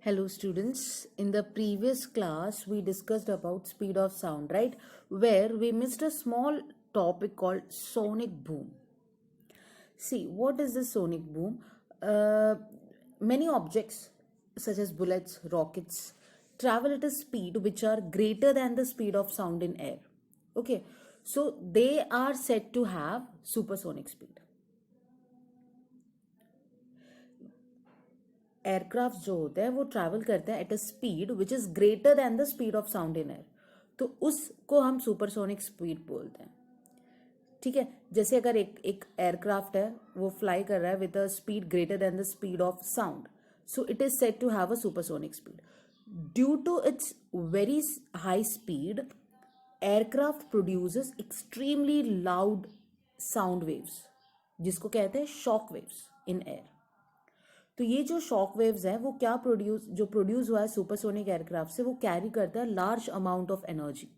Hello students, in the previous class we discussed about speed of sound, right? Where we missed a small topic called sonic boom. See, what is the sonic boom? Many objects such as bullets, rockets travel at a speed which are greater than the speed of sound in air. Okay, so they are said to have supersonic speed. Aircraft जो होते हैं वो travel करते हैं at a speed which is greater than the speed of sound in air, तो उसको हम supersonic speed बोलते हैं. ठीक है, जैसे अगर एक एयरक्राफ्ट है वो फ्लाई कर रहा है with a speed greater than the speed of sound, so it is said to have a supersonic speed. Due to its very high speed, aircraft produces extremely loud sound waves जिसको कहते हैं shock waves in air. तो ये जो shock waves है वो क्या produce हुआ है सुपरसोनिक एयरक्राफ्ट से, वो कैरी करता है लार्ज अमाउंट ऑफ एनर्जी.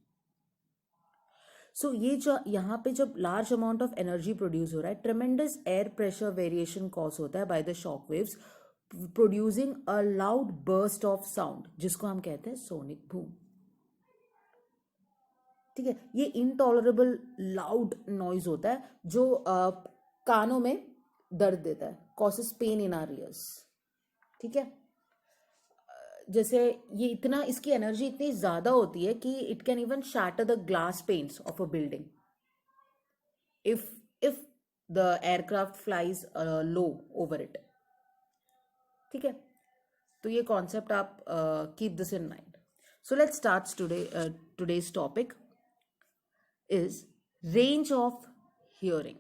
सो ये जो यहाँ पे जब large amount of energy produce हो रहा है, ट्रेमेंडस एयर प्रेशर वेरिएशन कॉज होता है by the shock waves producing a loud burst of sound जिसको हम कहते हैं सोनिक बूम. ठीक है, ये इनटॉलरेबल लाउड नॉइज होता है जो कानों में दर्द देता है, causes pain in our ears. ठीक है, जैसे ये इतना, इसकी एनर्जी इतनी ज़्यादा होती है कि it can even shatter the glass panes of a building if the aircraft flies low over it. ठीक है, तो ये कॉन्सेप्ट आप keep this in mind. So let's start today's topic is range of hearing.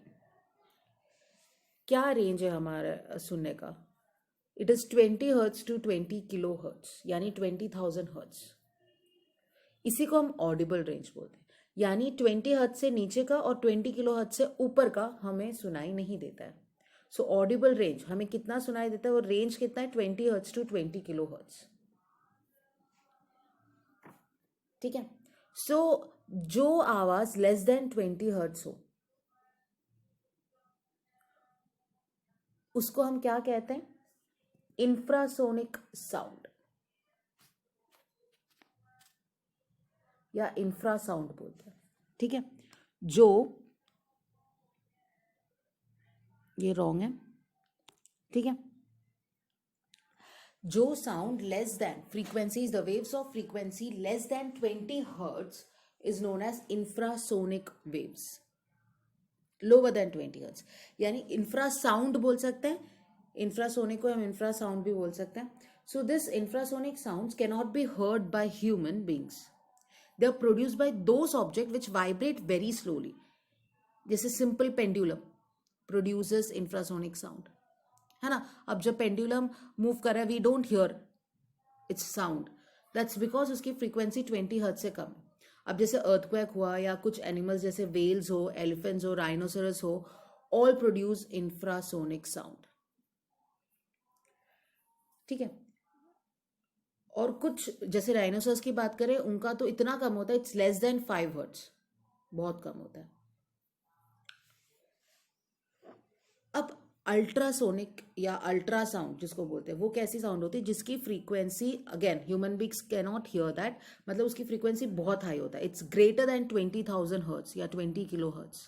क्या range है हमारा सुनने का? It is 20 hertz to 20 kilohertz, यानी 20,000 हर्ट्ज. इसी को हम ऑडिबल रेंज बोलते हैं, यानी 20 हर्ट्ज से नीचे का और 20 किलो हर्ट्ज से ऊपर का हमें सुनाई नहीं देता है. सो ऑडिबल रेंज हमें कितना सुनाई देता है, वो रेंज कितना है? 20 हर्ट्ज टू 20 किलो हर्ट्ज. ठीक है, सो जो आवाज लेस देन 20 हर्ट्ज हो उसको हम क्या कहते हैं? इंफ्रासोनिक साउंड या इंफ्रासाउंड बोलते हैं. ठीक है, जो ये रॉन्ग है. ठीक है, जो sound less than frequencies, the waves of frequency less than 20 hertz is known as infrasonic waves. Lower than 20 hertz यानी इंफ्रासाउंड बोल सकते हैं. इंफ्रासोनिक को हम इंफ्रासाउंड भी बोल सकते हैं. So this infrasonic sounds can not be heard by human beings. They are produced by those object which vibrate very slowly. जैसे simple pendulum produces infrasonic sound, है ना. अब जब पेंडुलम मूव कर रहा है we don't hear its sound, that's because उसकी frequency 20 hertz से कम है. अब जैसे अर्थक्वेक हुआ या कुछ एनिमल्स जैसे वेल्स हो, एलिफेंट्स हो, राइनोसरस हो, ऑल प्रोड्यूस इंफ्रासोनिक साउंड. ठीक है, और कुछ जैसे राइनोसरस की बात करें उनका तो इतना कम होता है, इट्स लेस देन 5 हर्ट्ज, बहुत कम होता है. अब अल्ट्रासोनिक या अल्ट्रासाउंड जिसको बोलते हैं, वो कैसी साउंड होती है जिसकी frequency, again human beings can not here that, मतलब उसकी फ्रीक्वेंसी बहुत हाई होता है, इट्स ग्रेटर देन 20,000 हर्ट्ज या 20 किलो हर्ट्ज.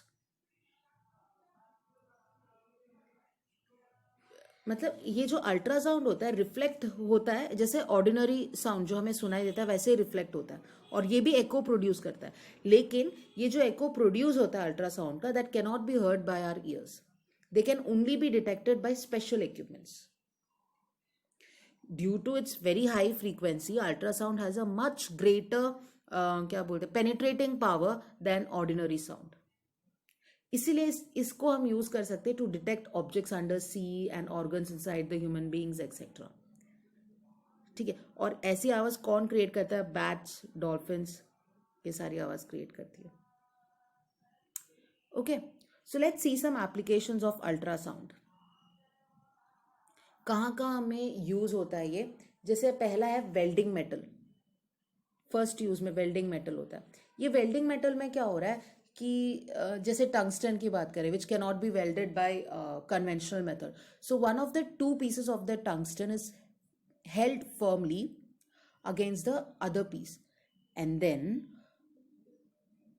मतलब ये जो अल्ट्रासाउंड होता है रिफ्लेक्ट होता है, जैसे ऑर्डिनरी साउंड जो हमें सुनाई देता है वैसे ही रिफ्लेक्ट होता है, और ये भी एको प्रोड्यूस करता है. लेकिन ये जो एको प्रोड्यूस होता है अल्ट्रासाउंड का, that can not be heard by our ears. They can only be detected by special equipments. Due to its very high frequency, ultrasound has a much greater क्या बोलते हैं, penetrating power than ordinary sound. इसीलिए इसको हम use कर सकते हैं to detect objects under sea and organs inside the human beings etcetera. ठीक है, और ऐसी आवाज कौन क्रिएट करता है? बैट्स, डॉल्फिन्स, ये सारी आवाज क्रिएट करती है. Okay, so let's see some applications of ultrasound. कहाँ कहाँ हमें यूज होता है ये? जैसे पहला है वेल्डिंग मेटल. फर्स्ट यूज में वेल्डिंग मेटल होता है. ये वेल्डिंग मेटल में क्या हो रहा है कि जैसे टंगस्टन की बात करें which can not be welded by conventional method. So one of the two pieces of the tungsten is held firmly against the other piece, and then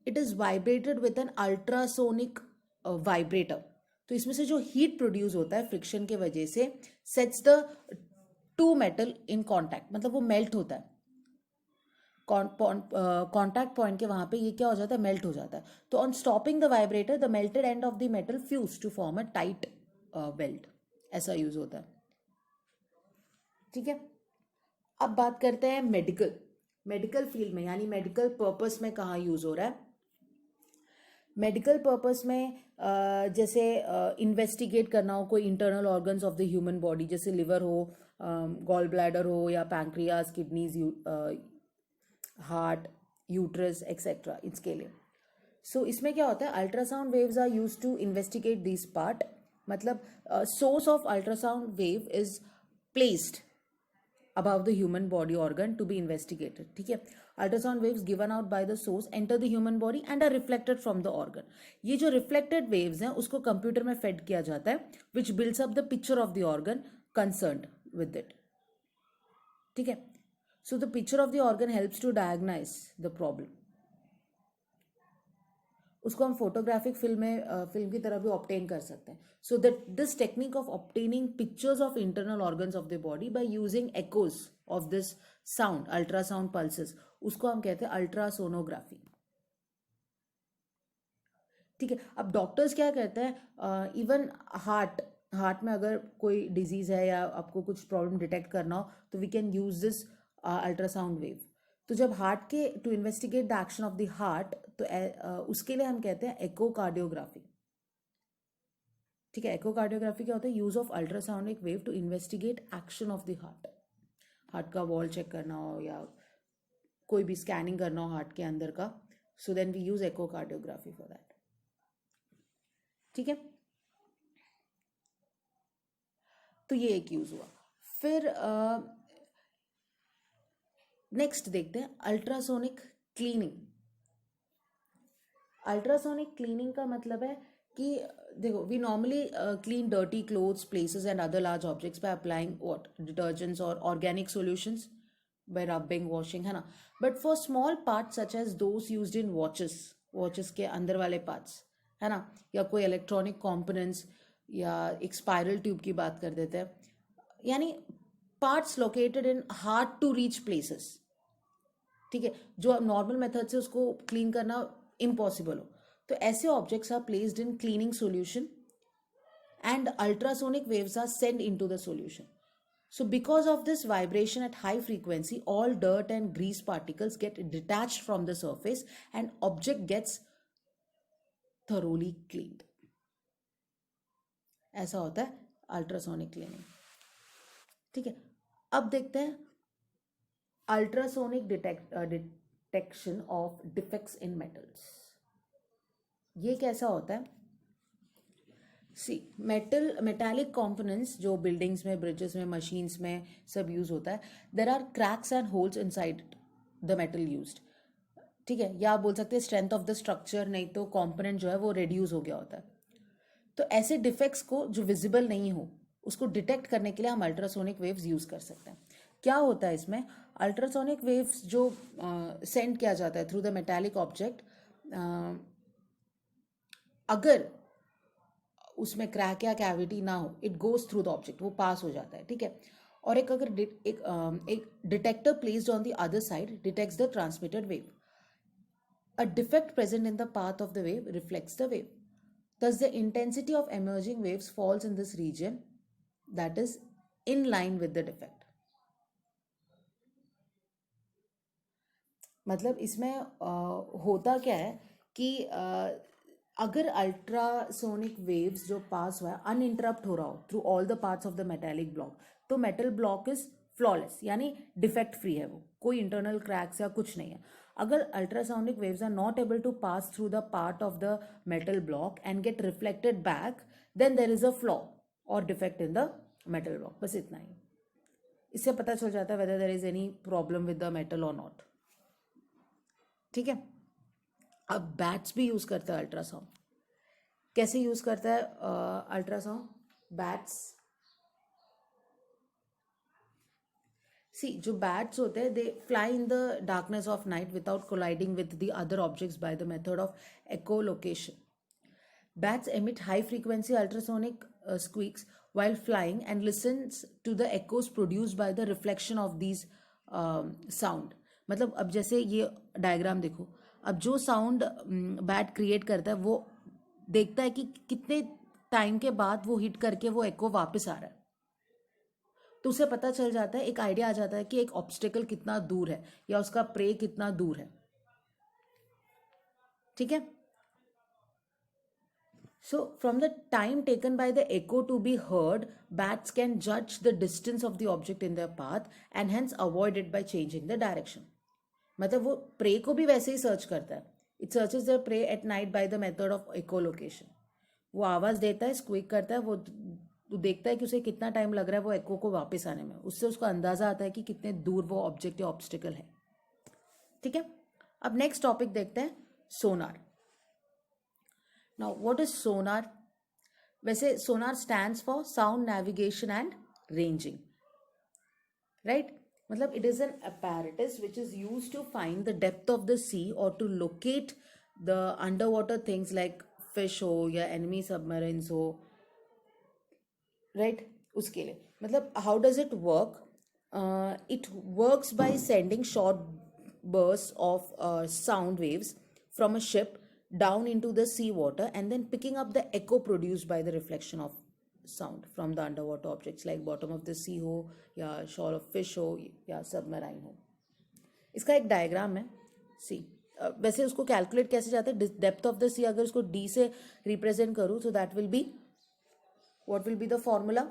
it is vibrated with an ultrasonic vibrator. तो इसमें से जो heat produce होता है friction के वजह से sets the two metal in contact, मतलब वो मेल्ट होता है कॉन्टैक्ट पॉइंट के वहां पे, ये क्या हो जाता है, मेल्ट हो जाता है. तो on stopping the vibrator the melted end of the metal fuse to form a tight belt. ऐसा यूज होता है. ठीक है. अब बात करते हैं मेडिकल फील्ड में, यानी मेडिकल पर्पस में कहाँ यूज हो रहा है. मेडिकल पर्पस में जैसे इन्वेस्टिगेट करना हो कोई internal organs of the human body, जैसे लिवर हो, गॉल ब्लैडर हो, या pancreas, kidneys, heart, uterus etcetera, इसके लिए. सो इसमें क्या होता है, ultrasound waves are use to investigate this part. मतलब source of ultrasound wave is placed above the human body organ to be investigated. ठीक है. Ultrasound waves given out by the source enter the human body and are reflected from the organ. ये जो reflected waves हैं उसको computer में fade किया जाता है, which builds up the picture of the organ concerned with it. ठीक है. So the picture of the organ helps to diagnose the problem. उसको हम फोटोग्राफिक फिल्म की तरह भी ऑब्टेन कर सकते हैं. So that this technique of obtaining pictures of internal organs of the body by using echoes of this sound, ultrasound pulses, उसको हम कहते हैं अल्ट्रासोनोग्राफी. ठीक है. अब डॉक्टर्स क्या कहते हैं, इवन हार्ट में अगर कोई डिजीज है या आपको कुछ प्रॉब्लम डिटेक्ट करना हो तो we can use this ultrasound wave. तो जब हार्ट के to investigate the action of the heart, तो उसके लिए हम कहते हैं एकोकार्डियोग्राफी. ठीक है. एकोकार्डियोग्राफी क्या होता है, use of ultrasonic wave to investigate action of the heart का वॉल चेक करना हो या कोई भी स्कैनिंग करना हो हार्ट के अंदर का. So then we use echocardiography for that. ठीक है. तो ये एक यूज हुआ. फिर नेक्स्ट देखते हैं अल्ट्रासोनिक क्लीनिंग. अल्ट्रासोनिक क्लीनिंग का मतलब है कि देखो, we normally clean dirty clothes, places and other large objects by applying what, detergents और organic solutions, by rubbing, washing, है ना. But for small parts such as those used in watches के अंदर वाले पार्ट्स, है ना, या कोई इलेक्ट्रॉनिक कंपोनेंट्स, या एक स्पाइरल ट्यूब की बात कर देते हैं, यानी parts located in hard to reach places. ठीक है. जो नॉर्मल मेथड से उसको क्लीन करना इम्पॉसिबल हो, तो ऐसे objects are placed in cleaning solution and ultrasonic waves are send into the solution. So because of this vibration at high frequency, all dirt and grease particles get detached from the surface and object gets thoroughly cleaned. ऐसा होता है ultrasonic cleaning. ठीक है. अब देखते हैं ultrasonic detection of defects in metals. ये कैसा होता है. सी, मेटालिक कॉम्पोनेंट्स जो बिल्डिंग्स में, ब्रिजेस में, मशीन्स में सब यूज होता है, there are cracks and holes inside the metal used. ठीक है. या आप बोल सकते हैं स्ट्रेंथ ऑफ द स्ट्रक्चर, नहीं तो कॉम्पोनेंट जो है वो रिड्यूस हो गया होता है. तो ऐसे डिफेक्ट्स को जो विजिबल नहीं हो उसको डिटेक्ट करने के लिए हम अल्ट्रासोनिक वेव्स यूज कर सकते हैं. क्या होता है इसमें, अल्ट्रासोनिक वेव्स जो सेंड किया जाता है थ्रू द मेटालिक ऑब्जेक्ट, अगर उसमें क्रैक या कैविटी ना हो, it goes through the object, वो पास हो जाता है. ठीक है. और अगर एक detector placed on the other side detects the transmitted wave. A defect present in the path of the wave reflects the wave. Thus the intensity of emerging waves falls in this region that is in line with the defect. मतलब इसमें होता क्या है कि अगर ultrasonic waves जो पास हुआ है अनइंटरप्ट हो रहा हो through all the parts of the metallic block, तो मेटल ब्लॉक इज फ्लॉलेस, यानी डिफेक्ट फ्री है, वो कोई इंटरनल क्रैक्स या कुछ नहीं है. अगर ultrasonic waves are not able to pass through the part of the metal block and get reflected back, then there is a flaw और defect in the metal block. बस इतना ही. इससे पता चल जाता है whether there is any problem with the metal और नॉट. ठीक है. अब बैट्स भी यूज करता है अल्ट्रासाउंड. कैसे यूज करता है अल्ट्रासाउंड बैट्स. सी जो बैट्स होते हैं they fly in the darkness of night without colliding with the other objects by the method of echolocation. Bats emit high frequency ultrasonic squeaks while flying and listens to the echoes produced by the reflection of these sound. मतलब अब जैसे ये diagram देखो, अब जो sound bat create करता है वो देखता है कि कितने टाइम के बाद वो हिट करके वो एको वापस आ रहा है, तो उसे पता चल जाता है, एक आइडिया आ जाता है कि एक ऑब्स्टिकल कितना दूर है या उसका प्रे कितना दूर है. ठीक है. So, from the time taken by the echo to be heard, bats can judge the distance of the object in their path and hence avoid it by changing the direction. मतलब वो prey को भी वैसे ही search करता है. It searches the prey at night by the method of echolocation. वो आवाज़ देता है, स्क्वीक करता है, वो देखता है कि उसे कितना टाइम लग रहा है वो एको को वापस आने में. उससे उसको अंदाज़ा आता है कि कितने दूर वो ऑब्जेक्ट या ऑब्स्टिकल है. ठीक है. अब नेक्स्ट टॉपिक देखते हैं, सोनार. Now, what is sonar? वैसे sonar stands for sound navigation and ranging, right? मतलब it is an apparatus which is used to find the depth of the sea or to locate the underwater things like fish हो या enemy submarines हो, right? उसके लिए मतलब how does it work? It works by sending short bursts of sound waves from a ship down into the sea water and then picking up the echo produced by the reflection of sound from the underwater objects like bottom of the sea हो या shoal of fish हो या submarine हो. इसका एक diagram है. सी वैसे उसको कैलकुलेट कैसे जाता है, डेप्थ ऑफ द सी अगर उसको डी से रिप्रेजेंट करूँ तो that will be, what will be the formula,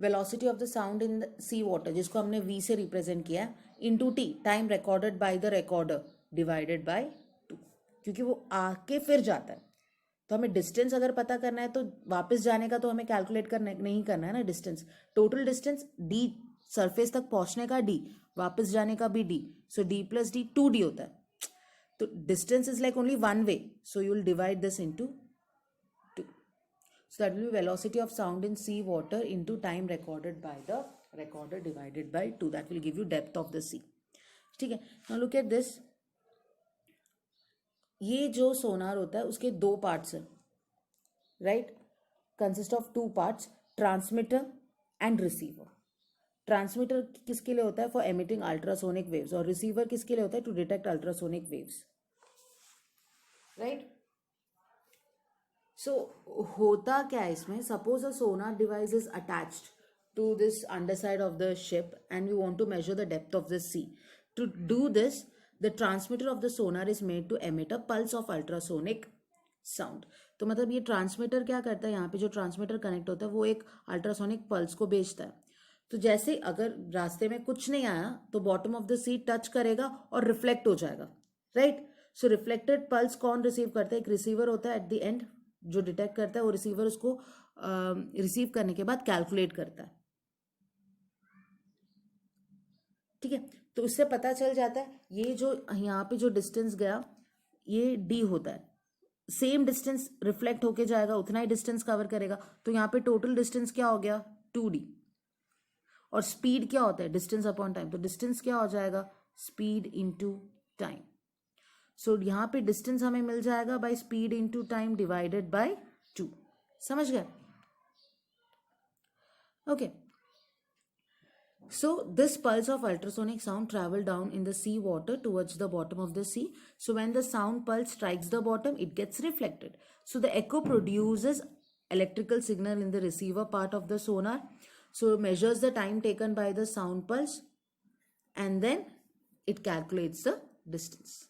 velocity of the sound in sea water जिसको हमने वी से रिप्रेजेंट किया है into T, time recorded by the recorder divided by, क्योंकि वो आके फिर जाता है. तो हमें डिस्टेंस अगर पता करना है तो वापस जाने का तो हमें कैलकुलेट करना नहीं करना है ना. Distance, total distance D, surface तक पहुंचने का डी, वापस जाने का भी D, so D plus D 2D होता है. तो distance is like only one way, so you will divide this into 2. So that will be velocity of sound in sea water into time recorded by the recorder divided by 2. That will give you depth of the sea. ठीक है. Now look at this. ये जो sonar होता है उसके दो parts हैं, right, consist of 2 parts, transmitter and receiver. Transmitter किसके लिए होता है, फॉर एमिटिंग अल्ट्रासोनिक वेव्स, और रिसीवर किसके लिए होता है, to detect ultrasonic waves, right. So होता क्या है इसमें, suppose a sonar device is attached to this underside of the ship and we want to measure the depth of the sea. To do this the transmitter of the sonar is made to emit a pulse of ultrasonic sound. तो मतलब ये transmitter क्या करता है, यहाँ पे जो transmitter connect होता है वो एक अल्ट्रासोनिक पल्स को भेजता है. तो जैसे अगर रास्ते में कुछ नहीं आया तो bottom of the sea touch करेगा और रिफ्लेक्ट हो जाएगा, राइट. सो रिफ्लेक्टेड पल्स कौन रिसीव करता है, एक रिसीवर होता है एट द एंड जो डिटेक्ट करता है. वो रिसीवर उसको रिसीव करने के बाद कैलकुलेट करता है. ठीक है. तो उससे पता चल जाता है ये जो यहाँ पे जो डिस्टेंस गया ये डी होता है, सेम डिस्टेंस रिफ्लेक्ट होके जाएगा, उतना ही डिस्टेंस कवर करेगा. तो यहाँ पे टोटल डिस्टेंस क्या हो गया, 2D. और स्पीड क्या होता है, डिस्टेंस अपॉन टाइम. तो डिस्टेंस क्या हो जाएगा, स्पीड इनटू टाइम. सो यहाँ पे डिस्टेंस हमें मिल जाएगा by speed into time divided by 2. समझ गए. Okay. So this pulse of ultrasonic sound travel down in the sea water towards the bottom of the sea. So when the sound pulse strikes the bottom, it gets reflected. So the echo produces electrical signal in the receiver part of the sonar. So it measures the time taken by the sound pulse and then it calculates the distance.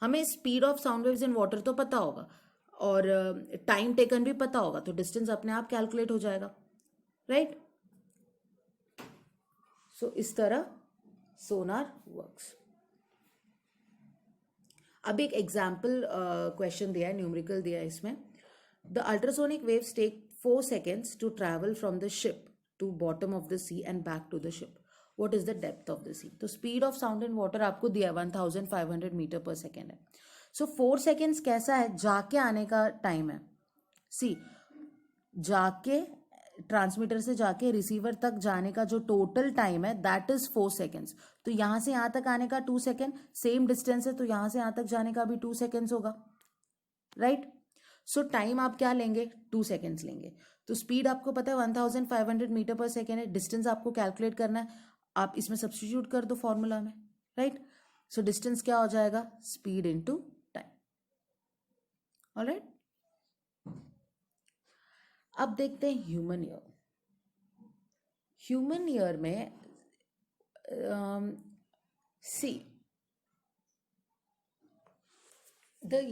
हमें speed of sound waves in water तो पता होगा और time taken भी पता होगा, तो distance अपने आप calculate हो जाएगा, right? सो इस तरह सोनार वर्क्स. अब एक एग्जाम्पल क्वेश्चन दिया है, न्यूमेरिकल दिया है इसमें. The ultrasonic waves take 4 seconds to travel from the ship to bottom of the sea and back to the ship. What is the depth of the sea. तो speed of sound in water आपको दिया 1500 metre पर second है. सो 4 seconds कैसा है, जाके आने का टाइम है. सी जाके ट्रांसमीटर से जाके रिसीवर तक जाने का जो टोटल टाइम है दैट इज 4 सेकेंड्स. तो यहाँ से यहाँ तक आने का 2 सेकेंड, सेम डिस्टेंस है तो यहाँ से यहाँ तक जाने का भी 2 सेकेंड्स होगा, राइट. सो टाइम आप क्या लेंगे, 2 सेकेंड्स लेंगे. तो स्पीड आपको पता है 1500 मीटर पर सेकेंड है. डिस्टेंस आपको कैलकुलेट करना है, आप इसमें सब्स्टिट्यूट कर दो फॉर्मूला में, राइट. सो डिस्टेंस क्या हो जाएगा, स्पीड इनटू टाइम. ऑलराइट. अब देखते हैं ह्यूमन ईयर. ह्यूमन ईयर में see the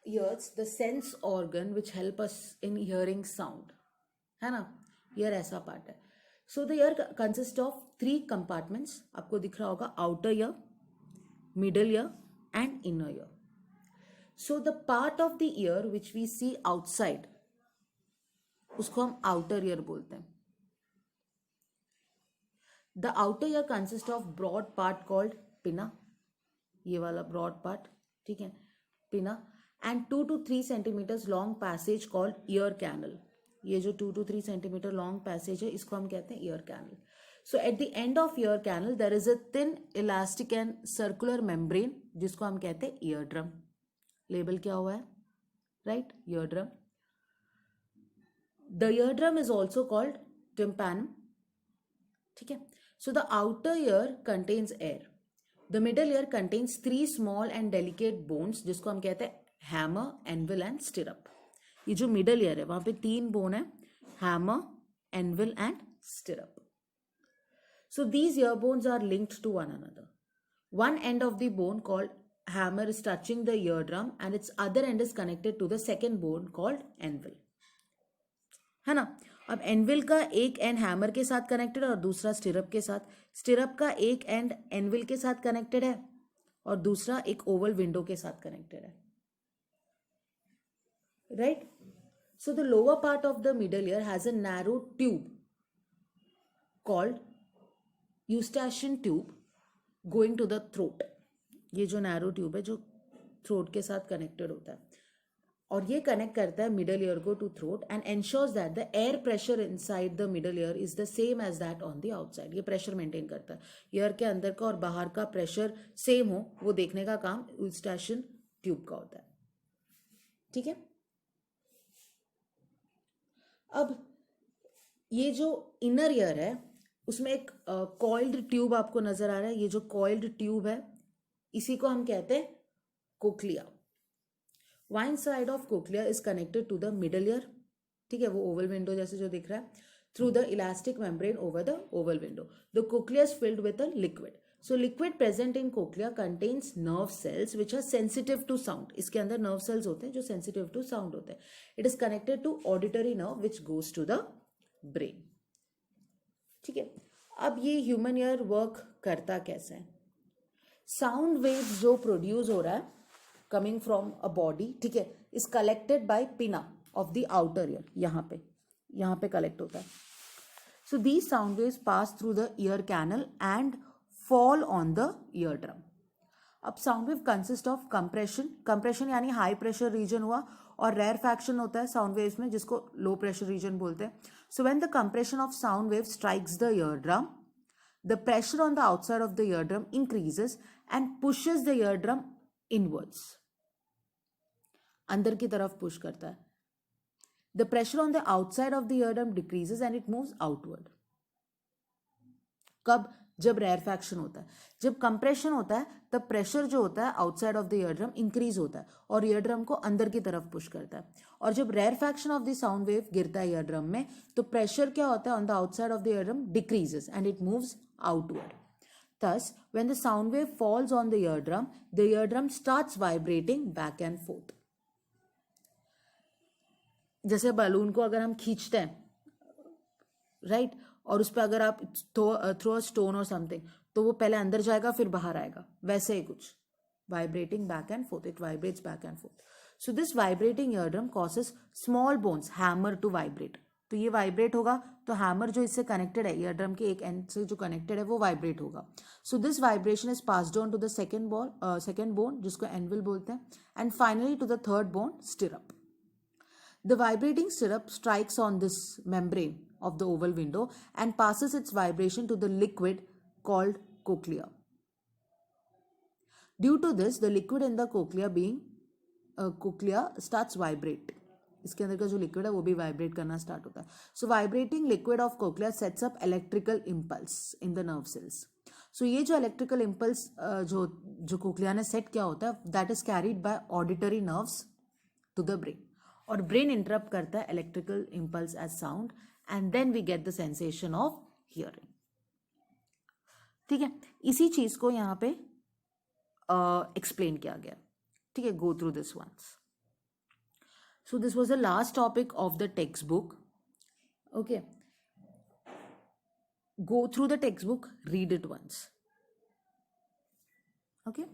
ears the sense organ which help us in hearing sound, है ना. ईयर ऐसा पार्ट है. So the ear consist of 3 compartments. आपको दिख रहा होगा outer ear, middle ear and inner ear. So the part of the ear which we see outside उसको हम आउटर ईयर बोलते हैं. The outer ear consist of broad part called pinna, ये वाला ब्रॉड पार्ट, ठीक है, pinna, and 2 to 3 centimeters long passage called ear canal. ये जो 2 to 3 सेंटीमीटर लॉन्ग पैसेज है इसको हम कहते हैं ear canal. So at the end of ear canal there is a thin elastic and circular membrane जिसको हम कहते हैं ईयर ड्रम. लेबल क्या हुआ है, right, ear drum. The ear drum is also called tympanum, ठीक है. So the outer year contains air. The middle year contains 3 small and delicate bones जिसको हम कहते हैं हैमर, एनविल एंड स्टिरअप. ये जो मिडल ईयर है वहां पे 3 बोन है, hammer, anvil and stirrup. So these ear bones are linked to one another. One end of the bone called hammer is touching the eardrum and its other end is connected to the second bone called anvil, है ना. अब anvil का एक and hammer के साथ connected है और दूसरा स्टिरअप के साथ. स्टिरअप का एक एंड एनविल के साथ कनेक्टेड है और दूसरा एक ओवल विंडो के साथ कनेक्टेड है, right. So the lower part of the middle ear has a narrow tube called eustachian tube going to the throat. ये जो नैरो ट्यूब है जो थ्रोट के साथ कनेक्टेड होता है और ये कनेक्ट करता है मिडल ईयर को to throat and ensures that the air pressure inside the middle ear is the same as that on the outside. ये प्रेशर मेंटेन करता है, ईयर के अंदर का और बाहर का प्रेशर सेम हो वो देखने का काम यूस्टेशियन ट्यूब का होता है, ठीक है. अब ये जो इनर ईयर है उसमें एक कॉइल्ड ट्यूब आपको नजर आ रहा है. ये जो कॉइल्ड ट्यूब है इसी को हम कहते हैं cochlea. One side of cochlea is connected to the middle ear, ठीक है, वो ओवल विंडो जैसे जो दिख रहा है, through the elastic membrane over the oval window. The cochlea is filled with a liquid. So liquid present in cochlea contains nerve cells which are sensitive to sound. इसके अंदर नर्व सेल्स होते हैं जो सेंसिटिव टू साउंड होते हैं. It is connected to auditory nerve which goes to the brain, ठीक है. अब ये ह्यूमन ईयर वर्क करता कैसे है. साउंड वेव जो प्रोड्यूस हो रहा है कमिंग फ्रॉम अ बॉडी, ठीक है, is collected by pinna of the outer ear. यहाँ पे कलेक्ट होता है. So these sound waves pass through the ear canal and fall on the ear drum. अब sound wave consist of compression यानी high pressure region हुआ और rarefaction होता है साउंड वेव्स में जिसको लो प्रेशर रीजन बोलते हैं. So when the compression of sound wave strikes the ear drum, the pressure on the outside of the eardrum increases and pushes the eardrum inwards. अंदर की तरफ push करता है. The pressure on the outside of the eardrum decreases and it moves outward. कब, जब rarefaction होता है. जब कंप्रेशन होता है तब प्रेशर जो होता है outside of the eardrum increase होता है और ईयरड्रम को अंदर की तरफ पुश करता है. और जब rarefaction of the sound wave गिरता है ईयरड्रम में तो प्रेशर क्या होता है on the outside of the eardrum decreases and it moves outward. Thus, when the sound wave falls on the eardrum starts vibrating back and forth. जैसे balloon को अगर हम खींचते हैं, राइट, और उस पर अगर आप थ्रो अ स्टोन और समथिंग तो वो पहले अंदर जाएगा फिर बाहर आएगा, वैसे ही कुछ. Vibrating back and forth, it vibrates back and forth. So this vibrating eardrum causes small bones hammer to vibrate. तो ये वाइब्रेट होगा तो हैमर जो इससे कनेक्टेड है ईयरड्रम के एक एंड से जो कनेक्टेड है वो वाइब्रेट होगा. So this vibration is passed on to the second bone जिसको एनविल बोलते हैं and finally to the third bone stirrup. The vibrating stirrup strikes on this membrane of the oval window and passes its vibration to the liquid called cochlea. Due to this, the liquid in the cochlea starts vibrate. इसके अंदर का जो liquid है वो भी vibrate करना start होता है. So vibrating liquid of cochlea sets up electrical impulse in the nerve cells. सो ये जो इलेक्ट्रिकल इम्पल्स जो कोक्लिया ने सेट किया होता है that is carried by auditory nerves to the brain. और ब्रेन इंटरप्ट करता है electrical impulse as sound and then we get the sensation of hearing. ठीक है, इसी चीज को यहाँ पे एक्सप्लेन किया गया. ठीक है, go through this once. So this was the last topic of the textbook. Okay. Go through the textbook, read it once. Okay.